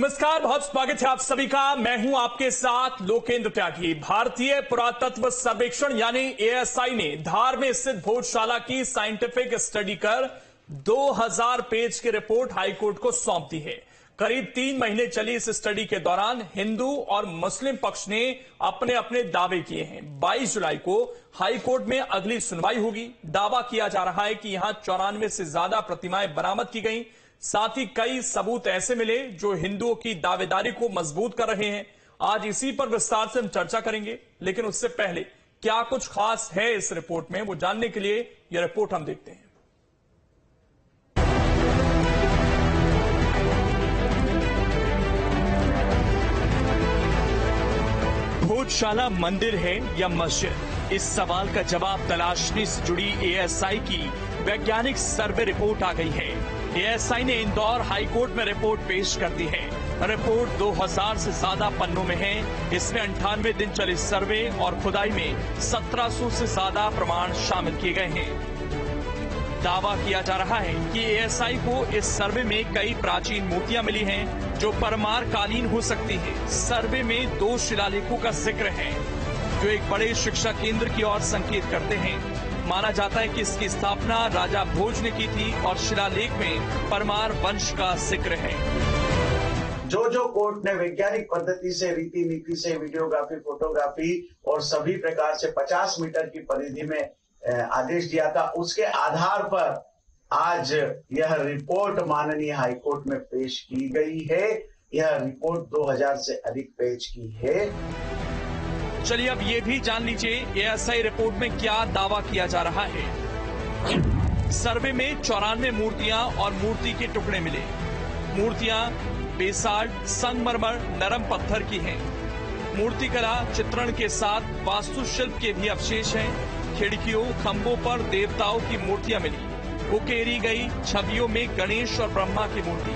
नमस्कार, बहुत स्वागत है आप सभी का। मैं हूं आपके साथ लोकेंद्र त्यागी। भारतीय पुरातत्व सर्वेक्षण यानी एएसआई ने धार में स्थित भोजशाला की साइंटिफिक स्टडी कर 2000 पेज की रिपोर्ट हाईकोर्ट को सौंप दी है। करीब 3 महीने चली इस स्टडी के दौरान हिंदू और मुस्लिम पक्ष ने अपने अपने दावे किए हैं। 22 जुलाई को हाईकोर्ट में अगली सुनवाई होगी। दावा किया जा रहा है कि यहां 94 से ज्यादा प्रतिमाएं बरामद की गई। साथ ही कई सबूत ऐसे मिले जो हिंदुओं की दावेदारी को मजबूत कर रहे हैं। आज इसी पर विस्तार से हम चर्चा करेंगे, लेकिन उससे पहले क्या कुछ खास है इस रिपोर्ट में, वो जानने के लिए यह रिपोर्ट हम देखते हैं। भोजशाला मंदिर है या मस्जिद? इस सवाल का जवाब तलाशने से जुड़ी एएसआई की वैज्ञानिक सर्वे रिपोर्ट आ गई है। एएसआई ने इंदौर हाईकोर्ट में रिपोर्ट पेश कर दी है। रिपोर्ट 2000 से ज्यादा पन्नों में है। इसमें 98 दिन चले सर्वे और खुदाई में 1700 से ज्यादा प्रमाण शामिल किए गए हैं। दावा किया जा रहा है कि एएसआई को इस सर्वे में कई प्राचीन मूर्तियां मिली हैं जो परमार कालीन हो सकती है। सर्वे में 2 शिलालेखों का जिक्र है जो एक बड़े शिक्षा केंद्र की ओर संकेत करते हैं। माना जाता है कि इसकी स्थापना राजा भोज ने की थी और शिलालेख में परमार वंश का जिक्र है। जो कोर्ट ने वैज्ञानिक पद्धति से, रीति नीति से, वीडियोग्राफी, फोटोग्राफी और सभी प्रकार से 50 मीटर की परिधि में आदेश दिया था, उसके आधार पर आज यह रिपोर्ट माननीय हाईकोर्ट में पेश की गई है। यह रिपोर्ट 2000 से अधिक पेज की है। चलिए अब ये भी जान लीजिए एएसआई रिपोर्ट में क्या दावा किया जा रहा है। सर्वे में 94 मूर्तियां और मूर्ति के टुकड़े मिले। मूर्तियां बेसाल्ट, संगमरमर, नरम पत्थर की हैं। मूर्तिकला चित्रण के साथ वास्तुशिल्प के भी अवशेष हैं। खिड़कियों, खंभों पर देवताओं की मूर्तियां मिली। उकेरी गई छवियों में गणेश और ब्रह्मा की मूर्ति,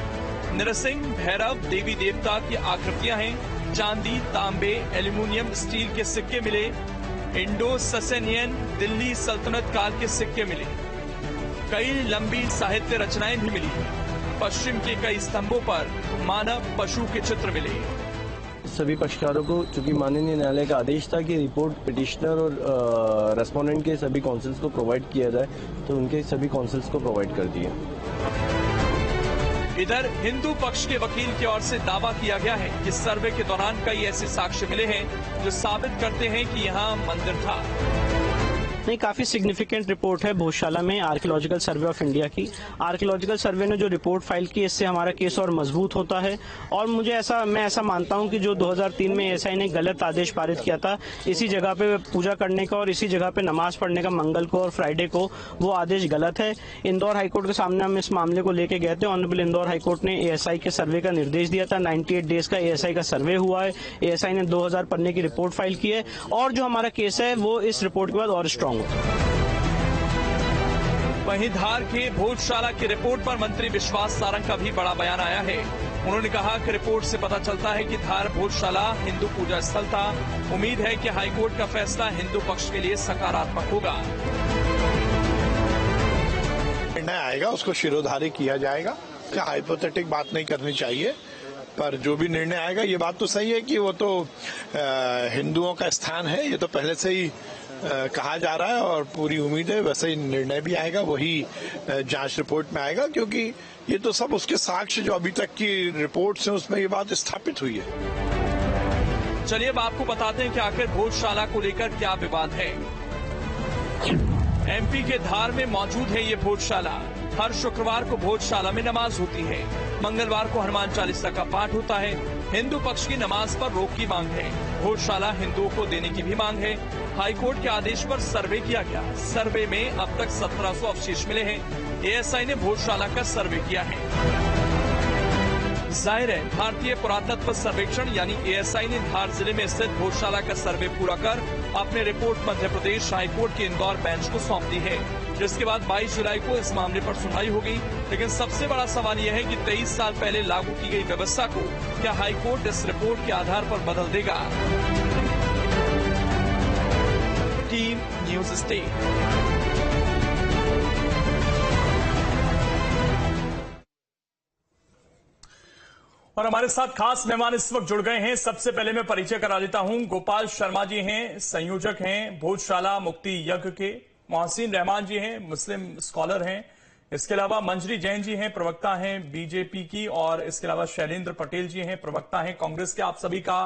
नरसिंह, भैरव, देवी देवता की आकृतियां हैं। चांदी, तांबे, एल्यूमिनियम, स्टील के सिक्के मिले। इंडो ससेनियन दिल्ली सल्तनत काल के सिक्के मिले। कई लंबी साहित्य रचनाएं भी मिली। पश्चिम के कई स्तंभों पर मानव, पशु के चित्र मिले। सभी पक्षकारों को, चूंकि माननीय न्यायालय का आदेश था कि रिपोर्ट पिटिशनर और रेस्पोंडेंट के सभी काउंसिल्स को प्रोवाइड किया जाए, तो उनके सभी काउंसिल्स को प्रोवाइड कर दिए। इधर हिंदू पक्ष के वकील की ओर से दावा किया गया है कि सर्वे के दौरान कई ऐसे साक्ष्य मिले हैं जो साबित करते हैं कि यहाँ मंदिर था। नहीं, काफी सिग्निफिकेंट रिपोर्ट है भोजशाला में आर्कियोलॉजिकल सर्वे ऑफ इंडिया की। आर्कियोलॉजिकल सर्वे ने जो रिपोर्ट फाइल की, इससे हमारा केस और मजबूत होता है। और मैं ऐसा मानता हूं कि जो 2003 में एएसआई ने गलत आदेश पारित किया था, इसी जगह पे पूजा करने का और इसी जगह पे नमाज पढ़ने का मंगल को और फ्राइडे को, वो आदेश गलत है। इंदौर हाईकोर्ट के सामने हम इस मामले को लेके गए थे। ऑनरेबल इंदौर हाईकोर्ट ने एएसआई के सर्वे का निर्देश दिया था। 98 डेज का एएसआई का सर्वे हुआ है। एएसआई ने 2000 पन्ने की रिपोर्ट फाइल की है और जो हमारा केस है वो इस रिपोर्ट के बाद और स्ट्रांग होता है। वहीं धार के भोजशाला की रिपोर्ट पर मंत्री विश्वास सारंग का भी बड़ा बयान आया है। उन्होंने कहा कि रिपोर्ट से पता चलता है कि धार भोजशाला हिंदू पूजा स्थल था। उम्मीद है कि हाईकोर्ट का फैसला हिंदू पक्ष के लिए सकारात्मक होगा। निर्णय आएगा, उसको शिरोधार्य किया जाएगा। हाइपोथेटिक बात नहीं करनी चाहिए, पर जो भी निर्णय आएगा, ये बात तो सही है कि वो तो हिंदुओं का स्थान है, ये तो पहले से ही कहा जा रहा है और पूरी उम्मीद है वैसे ही निर्णय भी आएगा, वही जांच रिपोर्ट में आएगा, क्योंकि ये तो सब उसके साक्ष्य जो अभी तक की रिपोर्ट्स हैं उसमें ये बात स्थापित हुई है। चलिए अब आपको बताते हैं कि आखिर भोजशाला को लेकर क्या विवाद है। एमपी के धार में मौजूद है ये भोजशाला। हर शुक्रवार को भोजशाला में नमाज होती है। मंगलवार को हनुमान चालीसा का पाठ होता है। हिंदू पक्ष की नमाज पर रोक की मांग है। भोजशाला हिंदुओं को देने की भी मांग है। हाईकोर्ट के आदेश पर सर्वे किया गया। सर्वे में अब तक 1700 अवशेष मिले हैं। एएसआई ने भोजशाला का सर्वे किया है। जाहिर है भारतीय पुरातत्व सर्वेक्षण यानी एएसआई ने धार जिले में स्थित भोजशाला का सर्वे पूरा कर अपने रिपोर्ट मध्य प्रदेश हाईकोर्ट के इंदौर बेंच को सौंप दी है, जिसके बाद 22 जुलाई को इस मामले पर सुनवाई होगी। लेकिन सबसे बड़ा सवाल यह है कि 23 साल पहले लागू की गई व्यवस्था को क्या हाईकोर्ट इस रिपोर्ट के आधार पर बदल देगा? Team news state. और हमारे साथ खास मेहमान इस वक्त जुड़ गए हैं। सबसे पहले मैं परिचय करा देता हूं। गोपाल शर्मा जी हैं, संयोजक हैं भोजशाला मुक्ति यज्ञ के। मोहसिन रहमान जी हैं, मुस्लिम स्कॉलर हैं। इसके अलावा मंजरी जैन जी हैं, प्रवक्ता हैं बीजेपी की। और इसके अलावा शैलेंद्र पटेल जी हैं, प्रवक्ता हैं कांग्रेस के। आप सभी का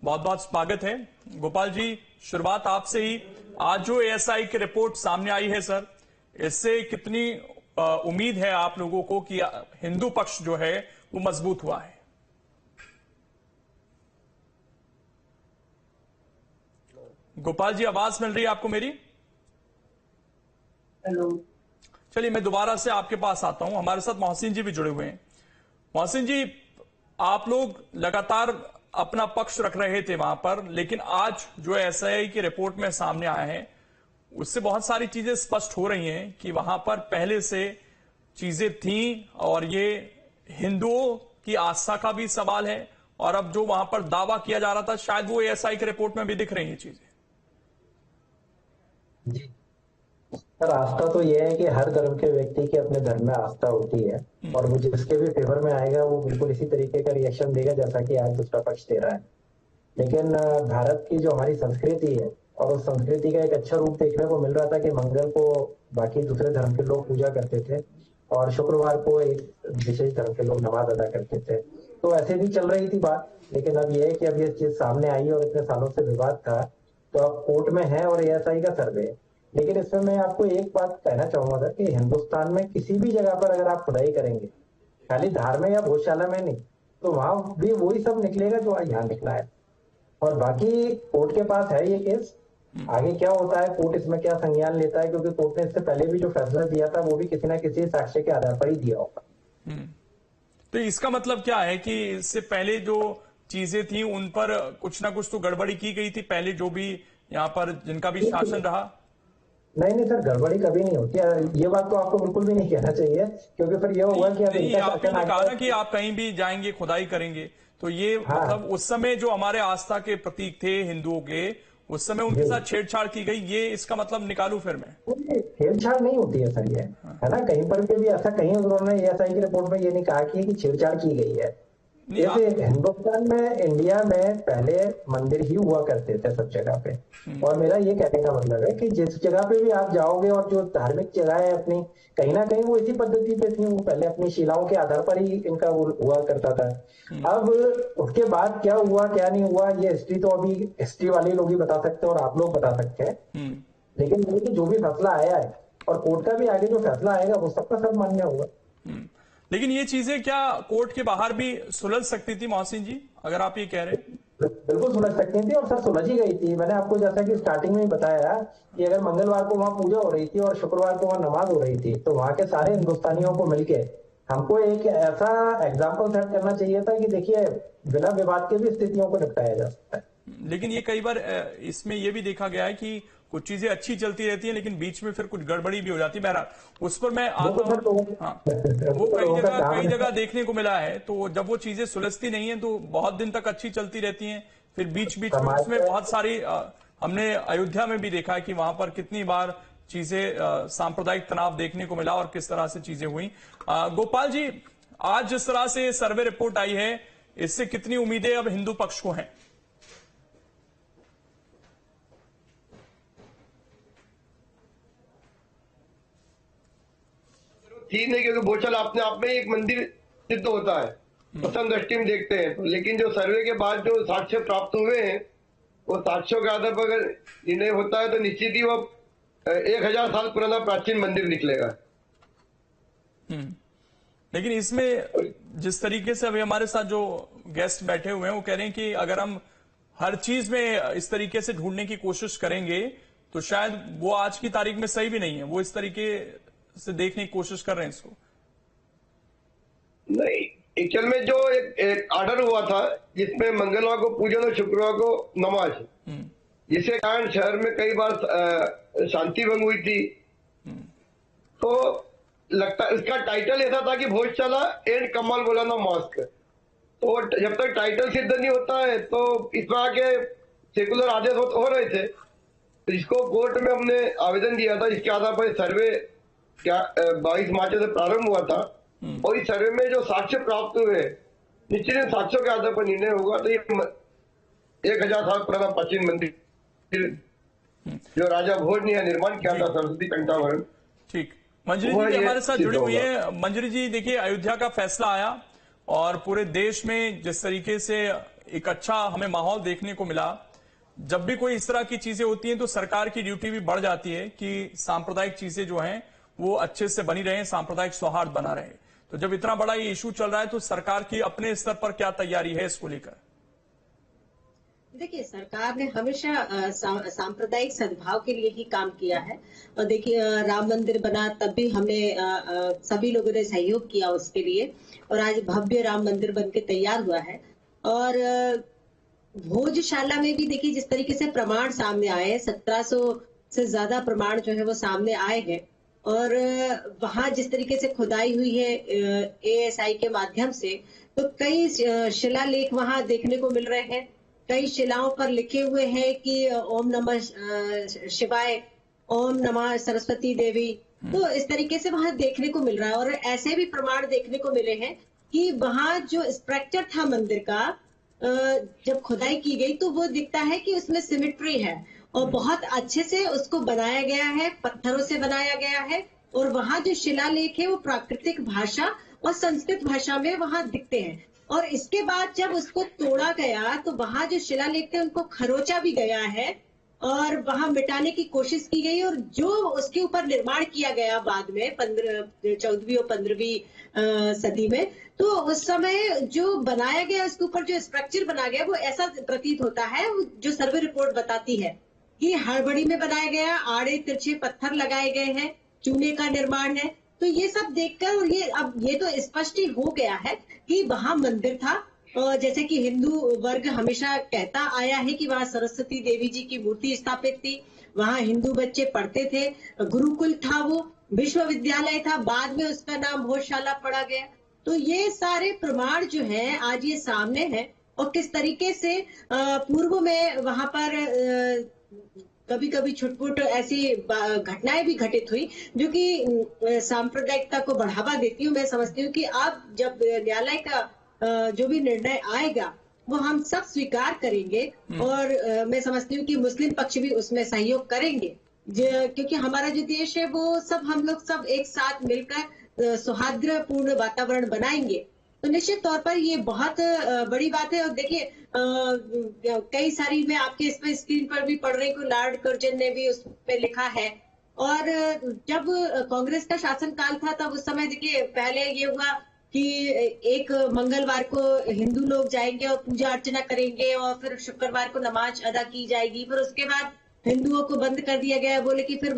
बहुत बहुत स्वागत है। गोपाल जी, शुरुआत आपसे ही। आज जो एएसआई की रिपोर्ट सामने आई है सर, इससे कितनी उम्मीद है आप लोगों को कि हिंदू पक्ष जो है वो मजबूत हुआ है? गोपाल जी, आवाज मिल रही है आपको मेरी? हेलो। चलिए मैं दोबारा से आपके पास आता हूं। हमारे साथ मोहसिन जी भी जुड़े हुए हैं। मोहसिन जी, आप लोग लगातार अपना पक्ष रख रहे थे वहां पर, लेकिन आज जो एएसआई की रिपोर्ट में सामने आया है उससे बहुत सारी चीजें स्पष्ट हो रही हैं कि वहां पर पहले से चीजें थी और ये हिंदुओं की आस्था का भी सवाल है। और अब जो वहां पर दावा किया जा रहा था, शायद वो एएसआई की रिपोर्ट में भी दिख रही है चीजें। जी सर, आस्था तो ये है कि हर धर्म के व्यक्ति की अपने धर्म में आस्था होती है और वो जिसके भी फेवर में आएगा वो बिल्कुल इसी तरीके का रिएक्शन देगा जैसा कि आज दूसरा पक्ष दे रहा है। लेकिन भारत की जो हमारी संस्कृति है और उस संस्कृति का एक अच्छा रूप देखने को मिल रहा था कि मंगल को बाकी दूसरे धर्म के लोग पूजा करते थे और शुक्रवार को एक विशेष धर्म के लोग नमाज अदा करते थे। तो ऐसे भी चल रही थी बात। लेकिन अब ये है कि अब ये चीज सामने आई और इतने सालों से विवाद था तो अब कोर्ट में है और एएसआई का सर्वे है। लेकिन इसमें मैं आपको एक बात कहना चाहूंगा सर कि हिंदुस्तान में किसी भी जगह पर अगर आप खुदाई करेंगे, खाली धार में या भोजशाला में नहीं, तो वहां भी वही सब निकलेगा जो यहाँ निकला है। और बाकी कोर्ट के पास है ये केस। आगे क्या होता है, कोर्ट इसमें क्या संज्ञान लेता है, क्योंकि कोर्ट ने इससे पहले भी जो फैसला दिया था वो भी किसी न किसी साक्ष्य के आधार पर ही दिया होगा। तो इसका मतलब क्या है कि इससे पहले जो चीजें थी उन पर कुछ ना कुछ तो गड़बड़ी की गई थी पहले, जो भी यहाँ पर जिनका भी शासन रहा? नहीं सर, गड़बड़ी कभी नहीं होती है। ये बात तो आपको बिल्कुल भी नहीं कहना चाहिए, क्योंकि फिर ये होगा कि आपने कहा ना कि आप कहीं भी जाएंगे खुदाई करेंगे, तो ये मतलब उस समय जो हमारे आस्था के प्रतीक थे हिंदुओं के, उस समय उनके साथ छेड़छाड़ की गई, ये इसका मतलब निकालू फिर मैं? छेड़छाड़ नहीं होती है सर, ये है ना। कहीं पर भी ऐसा कहीं उन्होंने एएसआई की रिपोर्ट में ये नहीं कहा कि छेड़छाड़ की गई है। जैसे हिंदुस्तान में, इंडिया में पहले मंदिर ही हुआ करते थे सब जगह पे। और मेरा ये कहने का मतलब है कि जिस जगह पे भी आप जाओगे और जो धार्मिक जगह है अपनी, कहीं ना कहीं वो इसी पद्धति पे थी। वो पहले अपनी शिलाओं के आधार पर ही इनका वो हुआ करता था। अब उसके बाद क्या हुआ क्या नहीं हुआ, ये हिस्ट्री तो अभी हिस्ट्री वाले लोग ही बता सकते हैं और आप लोग बता सकते हैं। लेकिन ये कि जो भी फैसला आया है और कोर्ट का भी आगे जो फैसला आएगा वो सबका सब मान्य होगा। लेकिन ये चीजें क्या कोर्ट के बाहर भी सुलझ सकती थी मोहसिन जी, अगर आप ये कह रहे हैं? बिल्कुल सुलझ सकती थी और सर सुलझ ही गई थी। मैंने आपको जैसा कि स्टार्टिंग में ही बताया कि अगर मंगलवार को वहां पूजा हो रही थी और शुक्रवार को वहां नमाज हो रही थी, तो वहां के सारे हिंदुस्तानियों को मिलके हमको एक ऐसा एग्जाम्पल सेट करना चाहिए था कि देखिए बिना विवाद के भी स्थितियों को निपटाया जा सकता है। लेकिन ये कई बार इसमें ये भी देखा गया है कि कुछ चीजें अच्छी चलती रहती हैं लेकिन बीच में फिर कुछ गड़बड़ी भी हो जाती है। बहरहाल उस पर मैं आता हूं। हाँ, वो कई जगह देखने को मिला है। तो जब वो चीजें सुलझती नहीं है तो बहुत दिन तक अच्छी चलती रहती हैं, फिर बीच में उसमें बहुत सारी हमने अयोध्या में भी देखा है कि वहां पर कितनी बार चीजें सांप्रदायिक तनाव देखने को मिला और किस तरह से चीजें हुई। गोपाल जी, आज जिस तरह से सर्वे रिपोर्ट आई है, इससे कितनी उम्मीदें अब हिंदू पक्ष को हैं? चीज नहीं, क्योंकि भोजशाला अपने आप में एक मंदिर सिद्ध होता है, प्रथम दृष्टि में देखते हैं तो। लेकिन जो सर्वे के बाद जो साक्ष्य प्राप्त हुए हैं, वो साक्ष्यों के आधार पर अगर निर्णय होता है तो निश्चित ही वो 1000 साल पुराना प्राचीन मंदिर निकलेगा। लेकिन इसमें जिस तरीके से अभी हमारे साथ जो गेस्ट बैठे हुए हैं वो कह रहे हैं कि अगर हम हर चीज में इस तरीके से ढूंढने की कोशिश करेंगे तो शायद वो आज की तारीख में सही भी नहीं है। वो इस तरीके से देखने की कोशिश कर रहे हैं इसको। नहीं, एक्चुअल में जो एक ऑर्डर हुआ था जिसमें मंगलवार को पूजन और शुक्रवार को नमाज, जिसके कारण शहर में कई बार शांति भंग हुई थी। तो लगता इसका टाइटल ऐसा था कि भोजशाला एंड कमाल मौलाना मॉस्क। तो जब तक टाइटल सिद्ध नहीं होता है तो इसमें आके सेकुलर आदेश हो रहे थे। तो इसको कोर्ट में हमने आवेदन दिया था, जिसके आधार पर सर्वे 22 मार्च से प्रारंभ हुआ था। और इस सर्वे में जो साक्ष्य प्राप्त हुए निश्चित 700 के आधार पर निर्णय होगा। तो ये 1000 साल पुराना प्राचीन मंदिर जो राजा भोज ने निर्माण किया था, सरस्वती कंठाभरण। ठीक, मंजरी जी हमारे साथ जुड़ी हुई है। मंजरी जी देखिए, अयोध्या का फैसला आया और पूरे देश में जिस तरीके से एक अच्छा हमें माहौल देखने को मिला। जब भी कोई इस तरह की चीजें होती हैं तो सरकार की ड्यूटी भी बढ़ जाती है कि सांप्रदायिक चीजें जो हैं वो अच्छे से बनी रहें, सांप्रदायिक सौहार्द बना रहे। तो जब इतना बड़ा ये इशू चल रहा है तो सरकार की अपने स्तर पर क्या तैयारी है इसको लेकर? देखिए, सरकार ने हमेशा सांप्रदायिक सद्भाव के लिए ही काम किया है। और देखिए, राम मंदिर बना तब भी हमने सभी लोगों ने सहयोग किया उसके लिए, और आज भव्य राम मंदिर बन के तैयार हुआ है। और भोजशाला में भी देखिए जिस तरीके से प्रमाण सामने आए, 1700 से ज्यादा प्रमाण जो है वो सामने आए हैं। और वहां जिस तरीके से खुदाई हुई है ASI के माध्यम से, तो कई शिलालेख वहां देखने को मिल रहे हैं। कई शिलाओं पर लिखे हुए हैं कि ओम नमः शिवाय, ओम नमः सरस्वती देवी। तो इस तरीके से वहां देखने को मिल रहा है। और ऐसे भी प्रमाण देखने को मिले हैं कि वहां जो स्ट्रक्चर था मंदिर का, जब खुदाई की गई तो वो दिखता है कि उसमें सिमेट्री है और बहुत अच्छे से उसको बनाया गया है, पत्थरों से बनाया गया है। और वहां जो शिलालेख है वो प्राकृतिक भाषा और संस्कृत भाषा में वहां दिखते हैं। और इसके बाद जब उसको तोड़ा गया तो वहां जो शिलालेख थे उनको खरोचा भी गया है और वहां मिटाने की कोशिश की गई। और जो उसके ऊपर निर्माण किया गया बाद में 14वीं और 15वीं सदी में, तो उस समय जो बनाया गया, उसके ऊपर जो स्ट्रक्चर बना गया वो ऐसा प्रतीत होता है, जो सर्वे रिपोर्ट बताती है कि हड़बड़ी में बनाया गया, आड़े तिरछे पत्थर लगाए गए हैं, चूने का निर्माण है। तो ये सब देखकर और ये तो स्पष्ट ही हो गया है कि वहां मंदिर था। और जैसे कि हिंदू वर्ग हमेशा कहता आया है कि वहां सरस्वती देवी जी की मूर्ति स्थापित थी, वहां हिंदू बच्चे पढ़ते थे, गुरुकुल था, वो विश्वविद्यालय था, बाद में उसका नाम भोजशाला पड़ा गया। तो ये सारे प्रमाण जो है आज ये सामने है। और किस तरीके से पूर्व में वहां पर कभी कभी छुटपुट ऐसी घटनाएं भी घटित हुई जो कि सांप्रदायिकता को बढ़ावा देती हूँ। मैं समझती हूँ कि अब जब न्यायालय का जो भी निर्णय आएगा वो हम सब स्वीकार करेंगे। और मैं समझती हूँ कि मुस्लिम पक्ष भी उसमें सहयोग करेंगे, क्योंकि हमारा जो देश है वो सब हम लोग सब एक साथ मिलकर सौहार्दपूर्ण वातावरण बनाएंगे। तो निश्चित तौर पर ये बहुत बड़ी बात है। और देखिए, कई सारी मैं आपके इस पे स्क्रीन पर भी पढ़ रही हूँ, लॉर्ड कर्जन ने भी उस पे लिखा है। और जब कांग्रेस का शासनकाल था तब उस समय देखिए पहले ये हुआ कि एक मंगलवार को हिंदू लोग जाएंगे और पूजा अर्चना करेंगे और फिर शुक्रवार को नमाज अदा की जाएगी। फिर उसके बाद हिंदुओं को बंद कर दिया गया, बोले कि फिर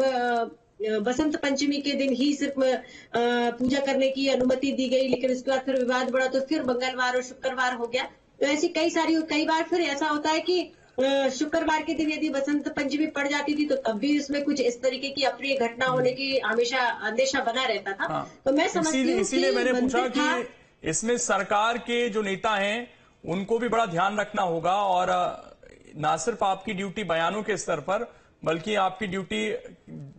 बसंत पंचमी के दिन ही सिर्फ पूजा करने की अनुमति दी गई। लेकिन उसके बाद फिर विवाद बढ़ा तो फिर मंगलवार और शुक्रवार हो गया। तो ऐसी कई बार फिर ऐसा होता है कि शुक्रवार के दिन यदि बसंत पंचमी पड़ जाती थी तो तब भी उसमें कुछ इस तरीके की अप्रिय घटना होने की हमेशा अंदेशा बना रहता था। तो मैं समझती हूँ इसीलिए मैंने पूछा कि इसमें सरकार के जो नेता हैं उनको भी बड़ा ध्यान रखना होगा। और ना सिर्फ आपकी ड्यूटी बयानों के स्तर पर, बल्कि आपकी ड्यूटी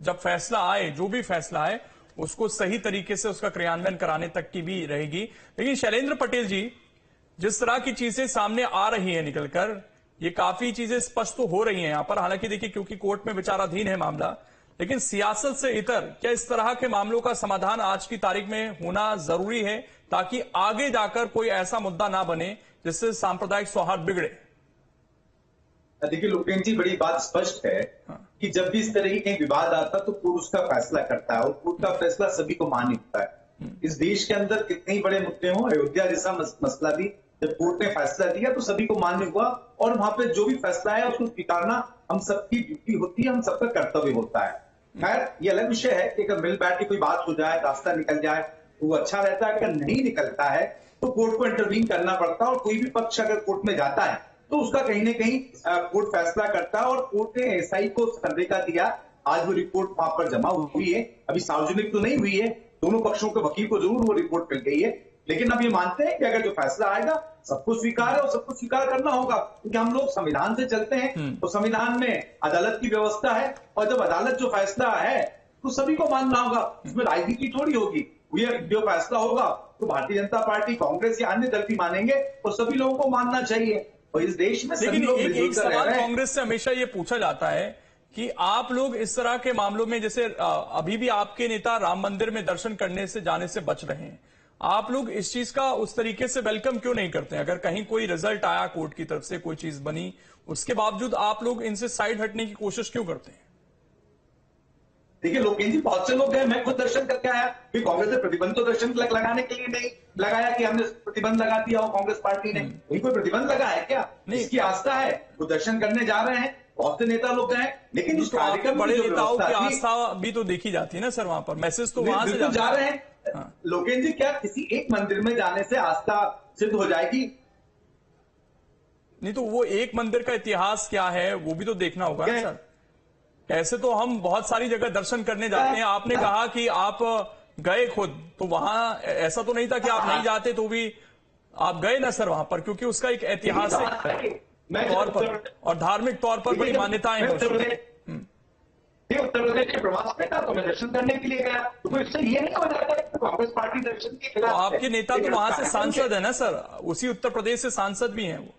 जब फैसला आए, जो भी फैसला आए, उसको सही तरीके से उसका क्रियान्वयन कराने तक की भी रहेगी। लेकिन शैलेंद्र पटेल जी, जिस तरह की चीजें सामने आ रही हैं निकलकर, ये काफी चीजें स्पष्ट तो हो रही हैं यहाँ पर। हालांकि देखिए, क्योंकि कोर्ट में विचाराधीन है मामला, लेकिन सियासत से इतर क्या इस तरह के मामलों का समाधान आज की तारीख में होना जरूरी है ताकि आगे जाकर कोई ऐसा मुद्दा ना बने जिससे सांप्रदायिक सौहार्द बिगड़े? देखिए लोकेन जी, बड़ी बात स्पष्ट है कि जब भी इस तरह की विवाद आता तो कोर्ट उसका फैसला करता है और कोर्ट का फैसला सभी को मान्य होता है। इस देश के अंदर कितने ही बड़े मुद्दे हों, अयोध्या जैसा मसला भी जब कोर्ट ने फैसला दिया तो सभी को मान्य हुआ। और वहां पे जो भी फैसला है उसको स्वीकारना हम सबकी ड्यूटी होती है, हम सबका कर्तव्य होता है। खैर, ये अलग विषय है कि अगर मिल बैठ के कोई बात हो जाए, रास्ता निकल जाए तो वो अच्छा रहता है। अगर नहीं निकलता है तो कोर्ट को इंटरवीन करना पड़ता है। और कोई भी पक्ष अगर कोर्ट में जाता है तो उसका कहीं ना कहीं कोर्ट फैसला करता है। और कोर्ट ने SI को सर्वे का दिया, आज वो रिपोर्ट वहां पर जमा हुई है, अभी सार्वजनिक तो नहीं हुई है, दोनों पक्षों के वकील को जरूर वो रिपोर्ट मिल गई है। लेकिन अब ये मानते हैं कि अगर जो फैसला आएगा सबको स्वीकार है और सबको स्वीकार करना होगा, क्योंकि हम लोग संविधान से चलते हैं। तो संविधान में अदालत की व्यवस्था है और जब अदालत जो फैसला है तो सभी को मानना होगा, उसमें राजनीति थोड़ी होगी। ये जो फैसला होगा तो भारतीय जनता पार्टी, कांग्रेस या अन्य दल भी मानेंगे और सभी लोगों को मानना चाहिए। और इस देश में सभी लोग लेकिन एक सवाल रहे हैं। कांग्रेस से हमेशा ये पूछा जाता है कि आप लोग इस तरह के मामलों में, जैसे अभी भी आपके नेता राम मंदिर में दर्शन करने से जाने से बच रहे हैं, आप लोग इस चीज का उस तरीके से वेलकम क्यों नहीं करते? अगर कहीं कोई रिजल्ट आया कोर्ट की तरफ से, कोई चीज बनी, उसके बावजूद आप लोग इनसे साइड हटने की कोशिश क्यों करते हैं? देखिए लोकेश जी, बहुत से लोग गए, मैं खुद दर्शन करके आया। फिर कांग्रेस ने प्रतिबंध तो दर्शन लगाने के लिए नहीं लगाया कि हमने प्रतिबंध लगा दिया हो कांग्रेस पार्टी ने। कोई प्रतिबंध लगा है क्या? इसकी आस्था है, वो दर्शन करने जा रहे हैं, बहुत से नेता लोग गए, लेकिन उस कार्यक्रम बड़े नेताओं की आस्था भी तो देखी जाती है ना सर, वहां पर मैसेज तो वहां से जा रहे हैं। लोकेश जी, क्या किसी एक मंदिर में जाने से आस्था सिद्ध हो जाएगी? नहीं तो वो एक मंदिर का इतिहास क्या है वो भी तो देखना होगा ना सर। ऐसे तो हम बहुत सारी जगह दर्शन करने जाते हैं। आपने कहा कि आप गए खुद, तो वहां ऐसा तो नहीं था कि आप नहीं जाते तो भी आप गए ना सर वहां पर, क्योंकि उसका एक ऐतिहासिक तौर पर और धार्मिक तौर पर बड़ी मान्यताएं हैं। उत्तर प्रदेश के प्रवास में था तो मैं दर्शन करने के लिए गया, तो इससे ये नहीं हो जाता कि कांग्रेस पार्टी दर्शन के खिलाफ। तो आपके नेता तो वहां से सांसद है ना सर, उसी उत्तर प्रदेश से सांसद भी हैं वो।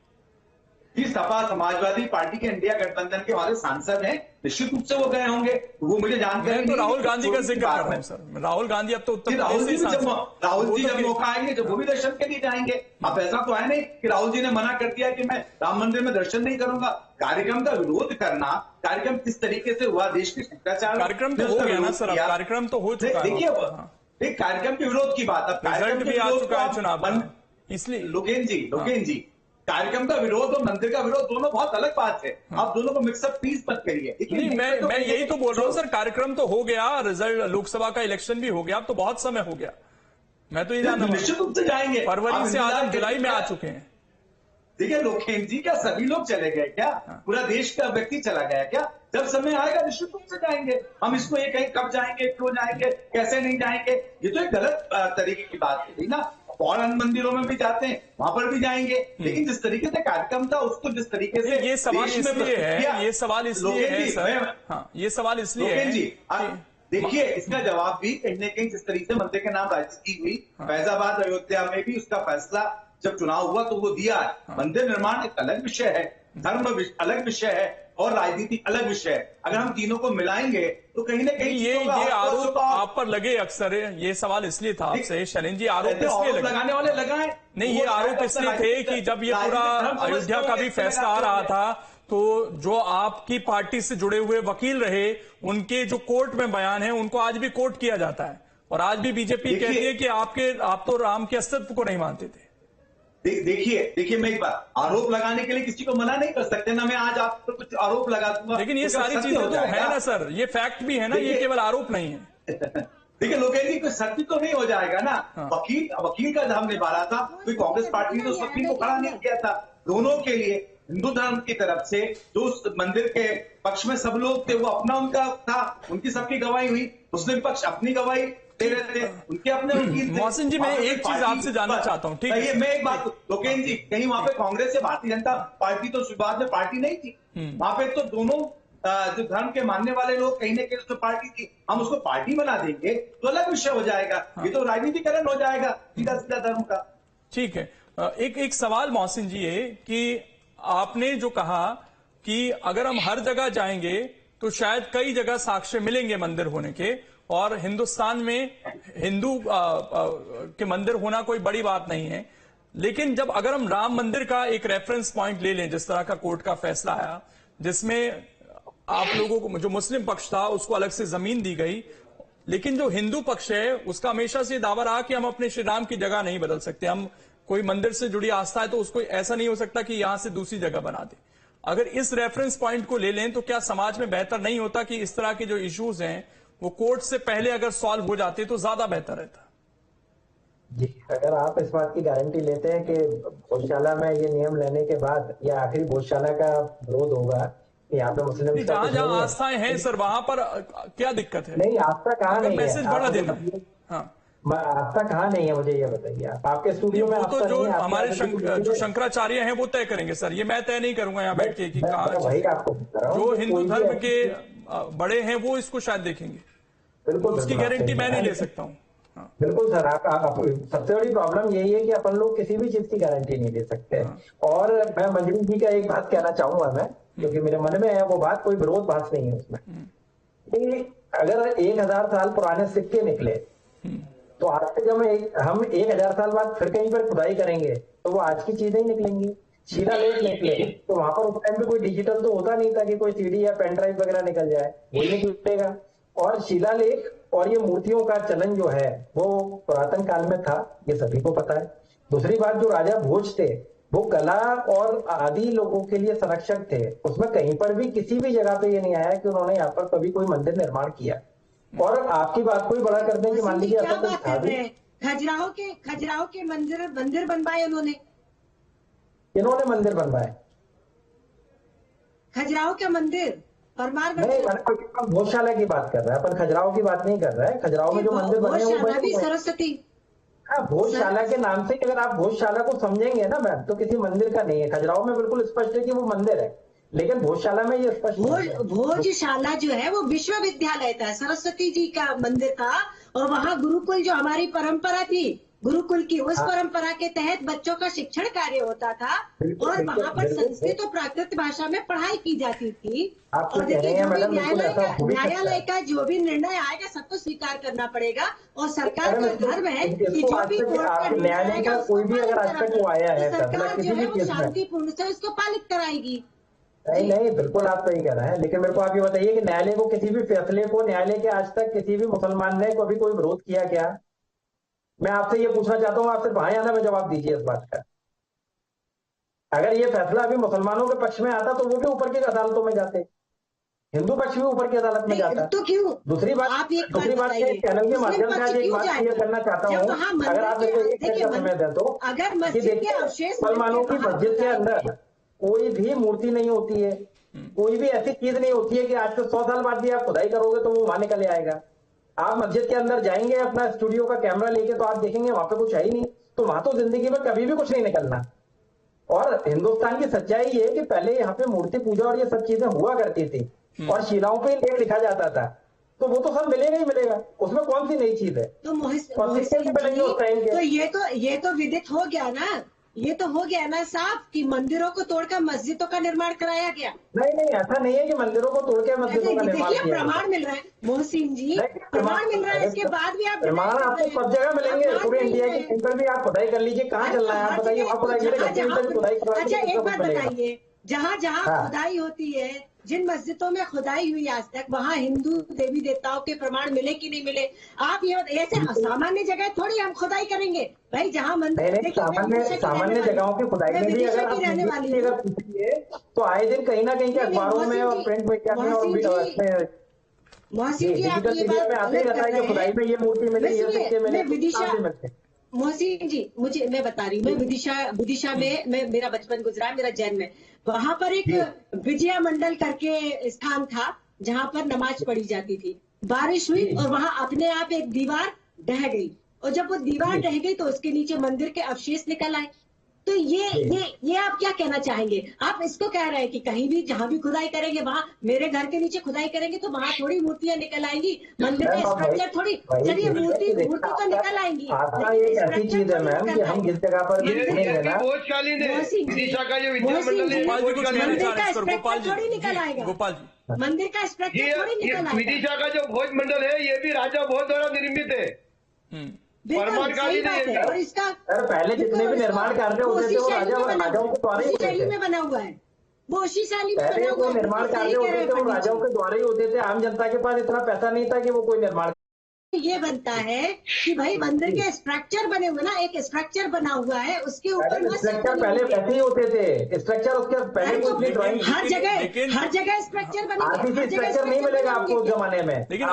सपा समाजवादी पार्टी के इंडिया गठबंधन के वाले सांसद हैं, निश्चित रूप से वो गए होंगे, वो मुझे जानकारी मैं तो राहुल गांधी का जिक्र कर रहा हूं सर। राहुल गांधी अब तो उत्तर प्रदेश से राहुल जी जब मौका आएंगे जब वो भी दर्शन के लिए जाएंगे। अब ऐसा तो है नहीं कि राहुल जी ने मना कर दिया कि मैं राम मंदिर में दर्शन नहीं करूंगा। कार्यक्रम का विरोध करना, कार्यक्रम किस तरीके से हुआ, देश के शिष्टाचार, कार्यक्रम तो हो गया ना सर, कार्यक्रम तो हो चुका है। देखिए कार्यक्रम के विरोध की बात, अब रिजल्ट भी आ चुका है चुनाव, इसलिए लोकेश जी कार्यक्रम का विरोध और मंदिर का विरोध दोनों बहुत अलग बात है। आप दोनों को मिक्सअप प्लीज मत करिए। नहीं, मैं यही तो बोल रहा हूं सर, कार्यक्रम तो हो गया, रिजल्ट लोकसभा का इलेक्शन भी हो गया, अब तो बहुत समय हो गया। मैं तो ये जानना, निश्चित रूप से जाएंगे। फरवरी से आज जुलाई में आ चुके हैं। देखिए लोकेश जी, क्या सभी लोग चले गए क्या? पूरा देश का व्यक्ति चला गया क्या? जब समय आएगा निश्चित रूप से जाएंगे। हम इसको ये कहीं कब जाएंगे, क्यों जाएंगे, कैसे नहीं जाएंगे, ये तो एक गलत तरीके की बात है ना। और अन्य मंदिरों में भी जाते हैं, वहां पर भी जाएंगे, लेकिन जिस तरीके से कार्यक्रम था उसको जिस तरीके से ये सवाल इसलिए है, ये सवाल इसलिए है सर, हाँ ये सवाल इसलिए है जी, देखिए इसका जवाब भी कहीं न कहीं जिस तरीके से मंदिर के नाम राजनीति हुई, फैजाबाद अयोध्या में भी उसका फैसला जब चुनाव हुआ तो वो दिया है। मंदिर निर्माण एक अलग विषय है, धर्म अलग विषय है और राजनीति अलग विषय है। अगर हम तीनों को मिलाएंगे तो कहीं ना कहीं ये आरोप आप पर लगे अक्सर। ये सवाल इसलिए था आपसे शैलेंद्र जी, आरोप इसलिए लगाने वाले लगाए नहीं, ये आरोप इसलिए थे कि जब ये पूरा अयोध्या का भी फैसला आ रहा था तो जो आपकी पार्टी से जुड़े हुए वकील रहे उनके जो कोर्ट में बयान है उनको आज भी कोर्ट किया जाता है, और आज भी बीजेपी कहती है कि आप तो राम के अस्तित्व को नहीं मानते थे। देखिए मैं एक बार आरोप लगाने के लिए किसी को मना नहीं कर सकते ना, मैं आज आप पर कुछ आरोप लगा दूंगा, लेकिन ये सारी चीजें तो है ना सर, ये फैक्ट भी है ना, ये केवल आरोप नहीं है। देखिए लोकेश जी, कोई सत्य तो नहीं हो जाएगा ना। वकील का धर्म निभा रहा था, कोई कांग्रेस पार्टी ने उस वकील को खड़ा नहीं किया था। दोनों के लिए हिंदू धर्म की तरफ से जो उस मंदिर के पक्ष में सब लोग थे वो अपना उनका था, उनकी सबकी गवाही हुई, मुस्लिम पक्ष अपनी गवाही दे रहे थे, उनके अपने वकील थे। मोहसिन जी, मैं एक चीज आपसे जानना चाहता हूँ, ठीक है? मैं एक बात, लोकेश जी, कहीं वहां पे कांग्रेस या भारतीय जनता पार्टी तो शुरुआत में पार्टी नहीं थी, वहां पे तो दोनों जो धर्म के मानने वाले लोग कहीं ना कहीं उसको पार्टी थी। हम उसको पार्टी बना देंगे तो अलग विषय हो जाएगा, ये तो राजनीतिकरण हो जाएगा सीधा सीधा धर्म का। ठीक है, एक सवाल मोहसिन जी है कि आपने जो कहा कि अगर हम हर जगह जाएंगे तो शायद कई जगह साक्ष्य मिलेंगे मंदिर होने के, और हिंदुस्तान में हिंदू के मंदिर होना कोई बड़ी बात नहीं है, लेकिन जब अगर हम राम मंदिर का एक रेफरेंस पॉइंट ले लें, जिस तरह का कोर्ट का फैसला आया जिसमें आप लोगों को, जो मुस्लिम पक्ष था उसको अलग से जमीन दी गई, लेकिन जो हिंदू पक्ष है उसका हमेशा से दावा रहा कि हम अपने श्री राम की जगह नहीं बदल सकते, हम कोई मंदिर से जुड़ी आस्था है तो उसको ऐसा नहीं हो सकता कि यहां से दूसरी जगह बना दे। अगर इस रेफरेंस पॉइंट को ले लें तो क्या समाज में बेहतर नहीं होता कि इस तरह के जो इश्यूज हैं वो कोर्ट से पहले अगर सॉल्व हो जाते तो ज्यादा बेहतर रहता? जी, अगर आप इस बात की गारंटी लेते हैं कि भोजशाला में ये नियम लेने के बाद या आखिरी भोजशाला का विरोध होगा, यहाँ पे मुस्लिम जहां जहां आस्थाएं हैं सर वहां पर क्या दिक्कत है? नहीं, आस्था कहाँ नहीं है, मैसेज बढ़ा देना। हाँ, आस्था कहाँ नहीं है, मुझे ये बताइए। आपके स्टूडियो में तो जो हमारे जो शंकराचार्य हैं वो तय करेंगे सर, ये मैं तय नहीं करूंगा यहाँ बैठ के कि कहाँ। जो हिंदू धर्म के बड़े हैं वो इसको शायद देखेंगे, बिल्कुल उसकी गारंटी मैं नहीं ले सकता हूँ। बिल्कुल सर, आप सबसे बड़ी प्रॉब्लम यही है कि अपन लोग किसी भी चीज की गारंटी नहीं दे सकते। और मैं मंजरी जी का एक बात कहना चाहूंगा मैं, क्योंकि मेरे मन में है वो बात, कोई विरोधाभास नहीं है उसमें, कि अगर 1000 साल पुराने सिक्के निकले तो आज से जब हम 1000 साल बाद फिर कहीं पर खुदाई करेंगे तो वो आज की चीजें ही निकलेंगी। शिलालेख निकले तो वहां पर उस टाइम पे कोई डिजिटल तो होता नहीं था कि कोई सीडी या पेन ड्राइव वगैरह निकल जाए, वही निकलेगा। और शिलालेख और ये मूर्तियों का चलन जो है वो पुरातन काल में था, ये सभी को पता है। दूसरी बात, जो राजा भोज थे वो कला और आदि लोगों के लिए संरक्षक थे, उसमें कहीं पर भी किसी भी जगह पे ये नहीं आया कि उन्होंने यहाँ पर कभी कोई मंदिर निर्माण किया। और आपकी बात को भी बड़ा कर दें कि मान लीजिए ऐसा कुछ था भी, खजुराहो के मंदिर बनवाए उन्होंने, इन्होंने मंदिर बनवाए खजुराहो का मंदिर, परमार नहीं, भोजशाला की बात कर रहे हैं अपन, खजुराहो की बात नहीं कर रहे हैं। खजुराहो में जो मंदिर बने वो बने सरस्वती, हाँ, भोजशाला के नाम से अगर आप भोजशाला को समझेंगे ना मैम, तो किसी मंदिर का नहीं है। खजुराहो में बिल्कुल स्पष्ट है कि वो मंदिर है, लेकिन भोजशाला में ये स्पष्ट भोजशाला जो है वो विश्वविद्यालय था, सरस्वती जी का मंदिर था, और वहाँ गुरुकुल जो हमारी परंपरा थी, गुरुकुल की उस परंपरा के तहत बच्चों का शिक्षण कार्य होता था, और वहाँ पर संस्कृत और प्राकृत भाषा में पढ़ाई की जाती थी। और देखिए, जो भी न्यायालय का जो भी निर्णय आएगा सबको स्वीकार करना पड़ेगा, और सरकार का धर्म है कि जो भी कोर्ट का न्यायालय का कोई भी अगर आज तक वो आया है, सरकार जो है वो शांतिपूर्ण से उसको पालित कराएगी। नहीं, बिल्कुल आप सही कह रहे हैं, लेकिन मेरे को आप ये बताइए कि न्यायालय को किसी भी फैसले को, न्यायालय के आज तक किसी भी मुसलमान ने कभी कोई विरोध किया क्या? मैं आपसे ये पूछना चाहता हूँ, आप सिर्फ हाँ या ना में जवाब दीजिए इस बात का। अगर ये फैसला अभी मुसलमानों के पक्ष में आता तो वो भी ऊपर की अदालतों में जाते, हिंदू पक्ष भी ऊपर की अदालत में जाता। तो क्यों? दूसरी बात चैनल के माध्यम से आज एक बात क्लियर करना चाहता हूँ, अगर आप मेरे को एक मिनट का समय दें तो, अगर मुसलमानों की मस्जिद के अंदर कोई भी मूर्ति नहीं होती है, कोई भी ऐसी चीज नहीं होती है कि आज से 100 साल बाद भी आप खुदाई करोगे तो वो वहां निकल आएगा। आप मस्जिद के अंदर जाएंगे अपना स्टूडियो का कैमरा लेके तो आप देखेंगे वहां पे कुछ है ही नहीं, तो वहां तो जिंदगी में कभी भी कुछ नहीं निकलना। और हिंदुस्तान की सच्चाई ये है कि पहले यहाँ पे मूर्ति पूजा और ये सब चीजें हुआ करती थी, और शिलाओं पे लेख लिखा जाता था, तो वो तो सब मिलेगा ही मिलेगा, उसमें कौन सी नई चीज है? तो ये तो विदित हो गया ना, ये तो हो गया ना साफ कि मंदिरों को तोड़कर मस्जिदों का निर्माण कराया गया। नहीं, ऐसा नहीं है कि मंदिरों को तोड़ के मस्जिदों का निर्माण किया। प्रमाण मिल रहा है मोहसिन जी, प्रमाण मिल रहा है, इसके बाद भी आप प्रमाण आपको सब जगह मिलेंगे, पूरे इंडिया के कहीं पर भी आप खुदाई कर लीजिए, कहाँ चल रहा है आप बताइए, वहाँ खुदाई करवाइए। अच्छा, एक बात बताइए, जहाँ खुदाई होती है, जिन मस्जिदों में खुदाई हुई आज तक, वहाँ हिंदू देवी देवताओं के प्रमाण मिले कि नहीं मिले? आप ये ऐसे सामान्य जगह थोड़ी हम खुदाई करेंगे भाई, जहाँ मंदिर सामान्य जगहों की खुदाई में भी अगर पूछिए तो आए दिन कहीं ना कहीं के अखबारों में और प्रिंट मीडिया में और मोहसिन जी, आप ये बात आते रहता है कि खुदाई में ये मूर्ति मिली, ये सिक्के मिले, मोहसिन जी, मैं बता रही हूँ, मैं विदिशा में मेरा बचपन गुजरा है, मेरा जन्म है, वहां पर एक विजया मंडल करके स्थान था जहां पर नमाज पढ़ी जाती थी। बारिश हुई और वहां अपने आप एक दीवार ढह गई, और जब वो दीवार ढह गई तो उसके नीचे मंदिर के अवशेष निकल आए। तो ये आप क्या कहना चाहेंगे? आप इसको कह रहे हैं कि कहीं भी जहां भी खुदाई करेंगे, वहां मेरे घर के नीचे खुदाई करेंगे तो वहां थोड़ी मूर्तियां निकल आएंगी, मंदिर का स्ट्रक्चर थोड़ी, चलिए मूर्ति तो निकल आएंगी। एक ऐसी चीज है मैम कि हम जिस जगह पर मंदिर का स्ट्रक्चर थोड़ी निकल आएगा, गोपाल जी, मंदिर का स्ट्रक्चर थोड़ी निकल आएगा। विदिशा का जो भोज मंडल है ये भी राजा भोज द्वारा निर्मित है, सही बात है। और इसका पहले जितने भी निर्माण कार्य होते थे वो राजाओं के द्वारा ही शैली में बना हुआ है, वो उसी शैली में पहले जो निर्माण कार्य होते थे वो राजाओं के द्वारा ही होते थे, आम जनता के पास इतना पैसा नहीं था कि वो कोई निर्माण। ये बनता है कि भाई मंदिर के स्ट्रक्चर बने हुए ना, एक स्ट्रक्चर बना हुआ है, उसके ऊपर स्ट्रक्चर पहले वैसे ही होते थे, स्ट्रक्चर उसके पहले कोई ड्राइंग हर जगह स्ट्रक्चर बने, स्ट्रक्चर नहीं मिलेगा आपको उस जमाने में। लेकिन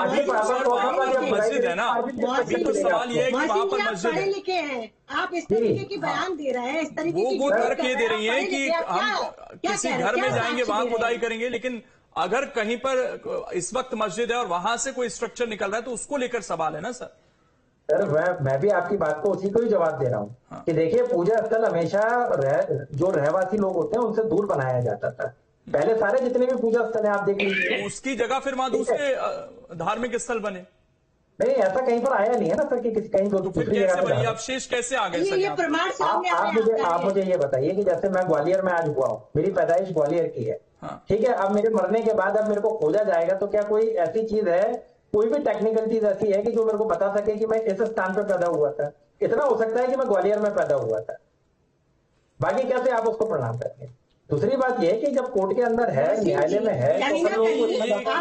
मस्जिद है ना, तो सवाल ये है कि वहाँ पर मस्जिद पढ़े लिखे हैं, आप इस तरीके की बयान दे रहे हैं, इस तरीके की वो तर्क ये दे रही है कि हम किसी घर में जाएंगे वहां खुदाई करेंगे, लेकिन अगर कहीं पर इस वक्त मस्जिद है और वहां से कोई स्ट्रक्चर निकल रहा है तो उसको लेकर सवाल है ना सर। सर मैं भी आपकी बात को उसी को ही जवाब दे रहा हूँ। हाँ। कि देखिए, पूजा स्थल हमेशा जो रहवासी लोग होते हैं उनसे दूर बनाया जाता था, पहले सारे जितने भी पूजा स्थल है आप देख लीजिए, उसकी जगह फिर वहां दूसरे धार्मिक स्थल बने। नहीं, ऐसा कहीं पर आया नहीं है ना सर कि कहीं फिर दूसरी कैसे जगह बनी पे अवशेष कैसे आ गए सर ये यहाँ पे? प्रमाण सामने आ रहे हैं आप मुझे ये बताइए कि जैसे मैं ग्वालियर में आज हुआ हूँ, मेरी पैदाइश ग्वालियर की है, हाँ। ठीक है, अब मेरे मरने के बाद अब मेरे को खोजा जाएगा तो क्या कोई ऐसी चीज है, कोई भी टेक्निकल चीज ऐसी है कि जो मेरे को बता सके कि मैं इस स्थान पर पैदा हुआ था? इतना हो सकता है कि मैं ग्वालियर में पैदा हुआ था, बाकी कैसे आप उसको प्रणाम करेंगे? दूसरी बात यह कि जब कोर्ट के अंदर है, न्यायालय में है, कहीं तो ना फिर लोगों को कहीं इतना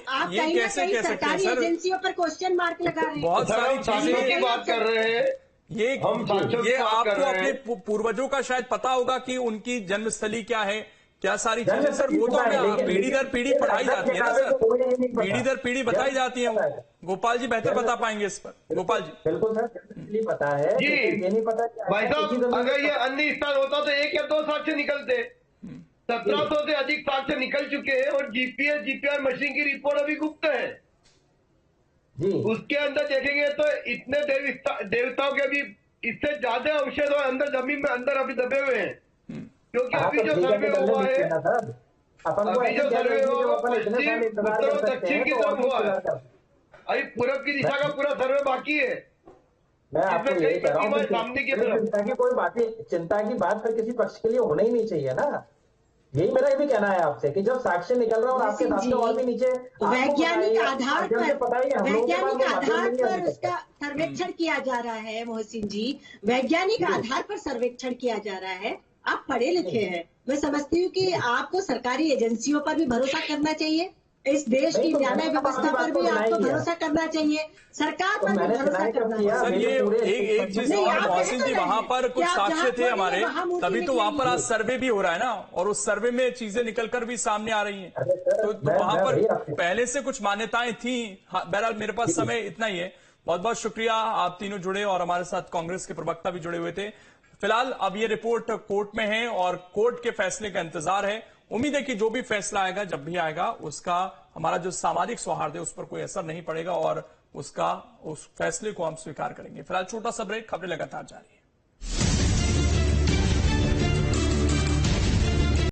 आप ये कहीं ना कैसे कहीं कह सकते हैं सरकारी सर? एजेंसियों पर क्वेश्चन मार्क लगा रहे हैं। बहुत सारी हम साक्ष्यों की बात कर रहे हैं। ये हम साक्ष्यों की ये बात कर आपको रहे अपने हैं। पूर्वजों का शायद पता होगा कि उनकी जन्मस्थली क्या है, क्या सारी चीजें जन्मस्थली सर, वो तो पता है, हमें लेकिन- पीढ़ी दर पीढ़ी लेकिन पढ़ाई जाती है ना एग्जैक्ट सर, मुझे ये नहीं पता। पीढ़ी दर पीढ़ी बताई जाती है वो। गोपाल जी बेहतर बता पाएंगे इस पर। गोपाल जी बिल्कुल सर, जन्मस्थली पता है, जी। लेकिन ये नहीं पता कि भाई ऐसा किसी साहब, जमीन अगर पर- ये अन्य स्थान होता तो 1 या 2 साक्ष्य निकलते। 1700 से अधिक साक्ष्य निकल चुके हैं और जीपीएस जीपीआर मशीन की रिपोर्ट अभी गुप्त है। जी, उसके अंदर देखेंगे तो इतने देवताओं के भी इससे ज्यादा अवशेष और अंदर जमीन में अंदर अभी दबे हुए हैं, क्योंकि हाँ, अभी तो जो ठीक है, सर्वे तो हुआ करने है, दीजिए ना सर। अपन को अभी ऐसे जो कह सर्वे रहे हैं कि हुआ जो वो अपन इतने साल पश्चिम, इंतजार उत्तर और कर सकते दक्षिण हैं की तो और तरफ भी हुआ है। इंतजार कर। अभी पूरब की दिशा का पूरा सर्वे बाकी है। मैं आपको इसमें यही कई कह रहा हूँ कि प्रतिमाएं सामने की तरफ। चिंता की बात फिर किसी पक्ष के लिए होना ही नहीं चाहिए ना। यही मेरा भी कहना है आपसे कि जब साक्ष्य निकल रहा है और आपके मोहसिन साथ और भी नीचे आपको वैज्ञानिक पता आधार है, जब से पता ही है, हम लोगों के पास वैज्ञानिक वो माध्यम आधार नहीं है पर अभी तक। उसका सर्वेक्षण किया जा रहा है। मोहसिन जी, वैज्ञानिक आधार पर सर्वेक्षण किया जा रहा है। आप पढ़े लिखे हैं, मैं समझती हूँ कि आपको सरकारी एजेंसियों पर भी भरोसा करना चाहिए, इस देश की न्याय व्यवस्था पर भी आपको भरोसा करना चाहिए, सरकार पर भी भरोसा करना चाहिए। सर, ये एक चीज नहीं, और आप मोहसिन कह जी, तो वहां रहे पर हैं कुछ कि आप साक्ष्य जहाँ थे खोलेंगे हमारे, वहाँ मूर्ति तभी तो वहां पर निकलेगी। आज सर्वे भी हो रहा है ना, और उस सर्वे में चीजें निकलकर भी सामने आ रही हैं। अरे सर, तो मैं वहां वही पर आपसे- पहले से कुछ मान्यताएं थी। बहरहाल मेरे पास समय इतना ही है। बहुत बहुत शुक्रिया, आप तीनों जुड़े और हमारे साथ कांग्रेस के प्रवक्ता भी जुड़े हुए थे। फिलहाल अब ये रिपोर्ट कोर्ट में है और कोर्ट के फैसले का इंतजार है। उम्मीद है कि जो भी फैसला आएगा, जब भी आएगा, उसका हमारा जो सामाजिक सौहार्द है उस पर कोई असर नहीं पड़ेगा और उस फैसले को हम स्वीकार करेंगे। फिलहाल छोटा सा ब्रेक, खबरें लगातार जारी है।